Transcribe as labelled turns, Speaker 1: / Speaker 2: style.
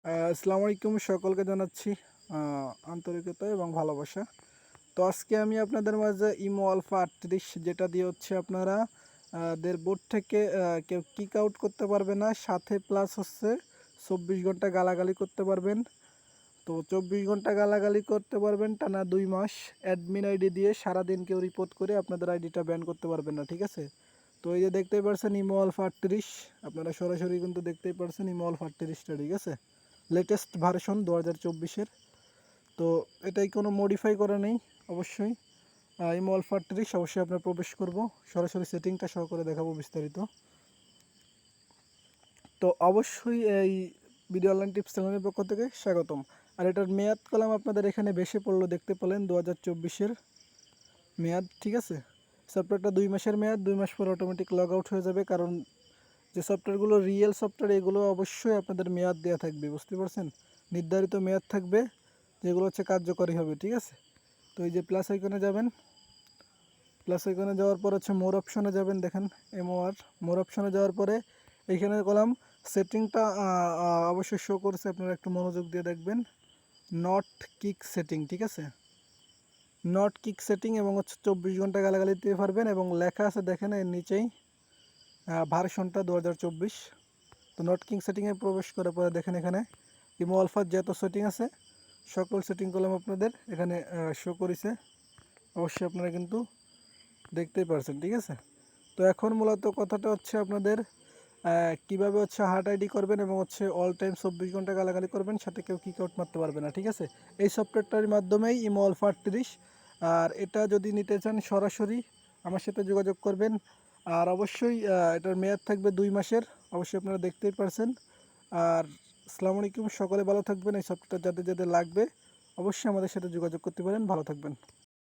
Speaker 1: আসসালামু আলাইকুম, সকলকে জানাচ্ছি আন্তরিকতা এবং ভালোবাসা। তো আজকে আমি আপনাদের মাঝে ইমো আলফা ৩৮ যেটা দিয়ে হচ্ছে আপনারা দের বোর্ড থেকে কেউ কিক আউট করতে পারবে না, সাথে প্লাস হচ্ছে ২৪ ঘন্টা গালাগালি করতে পারবেন। তো ২৪ ঘন্টা গালাগালি করতে পারবেন টানা ২ মাস। অ্যাডমিন আইডি দিয়ে সারাদিন কেউ রিপোর্ট করে আপনাদের আইডিটা ব্যান করতে পারবেন না, ঠিক আছে? তো এই যে দেখতেই পারছেন ইমো আলফা ৩৮, আপনারা সরাসরি কিন্তু দেখতেই পারছেন ইমো আলফা ৩৮টা, ঠিক আছে? লেটেস্ট ভার্সন ২০২৪-এর। তো এটাই কোনো মডিফাই করা নেই অবশ্যই। ইমো আলফা ৩৮ অবশ্যই আপনার প্রবেশ করব, সরাসরি সেটিংটা সহ করে দেখাবো বিস্তারিত। তো অবশ্যই এই ভিডিও অনলাইন টিপস চ্যানেলের পক্ষ থেকে স্বাগতম। আর এটার মেয়াদ কলাম আপনাদের এখানে বেশি পড়লো, দেখতে পেলেন ২০২৪-এর মেয়াদ, ঠিক আছে? সফটওয়্যারটা ২ মাসের মেয়াদ, ২ মাস পর অটোমেটিক লগ আউট হয়ে যাবে, কারণ যে সফটওয়্যারগুলো রিয়েল সফটওয়্যার এগুলো অবশ্যই আপনাদের মেয়াদ দেওয়া থাকবে, বুঝতে পারছেন? নির্ধারিত মেয়াদ থাকবে, যেগুলো হচ্ছে কার্যকরী হবে, ঠিক আছে? তো এই যে প্লাস আইকনে যাবেন, প্লাস আইকনে যাওয়ার পর হচ্ছে মোর অপশনে যাবেন, দেখেন এমওআর। মোর অপশনে যাওয়ার পরে এইখানে কলাম সেটিংটা অবশ্যই শো করছে, আপনারা একটু মনোযোগ দিয়ে দেখবেন। নট কিক সেটিং, ঠিক আছে? নট কিক সেটিং এবং হচ্ছে ২৪ ঘন্টা গালাগালি দিতে পারবেন, এবং লেখা আছে দেখেন এর নিচেই ভার্সনটা ২০২৪। তো নট কিক সেটিংয়ে প্রবেশ করার পরে দেখেন এখানে ইমো আলফার যত সেটিং আছে সকল সেটিং কলাম আপনাদের এখানে শো করেছে, অবশ্যই আপনারা কিন্তু দেখতেই পারছেন, ঠিক আছে? তো এখন মূলত কথাটা হচ্ছে আপনাদের কিভাবে হচ্ছে হার্ট আইডি করবেন এবং হচ্ছে অল টাইম ২৪ ঘন্টা গালাগালি করবেন, সাথে কেউ কিক আউট মারতে পারবে না, ঠিক আছে? এই সফটওয়্যারটার মাধ্যমেই ইমো আলফা ৩৮। আর এটা যদি নিতে চান সরাসরি আমার সাথে যোগাযোগ করবেন। আর অবশ্যই এটার মেয়াদ থাকবে ২ মাসের, অবশ্যই আপনারা দেখতেই পারছেন। আর আসসালামু আলাইকুম, সকলে ভালো থাকবেন। এই সফটওয়্যারটা যাদের যাদের লাগবে অবশ্যই আমাদের সাথে যোগাযোগ করতে পারেন, ভালো থাকবেন।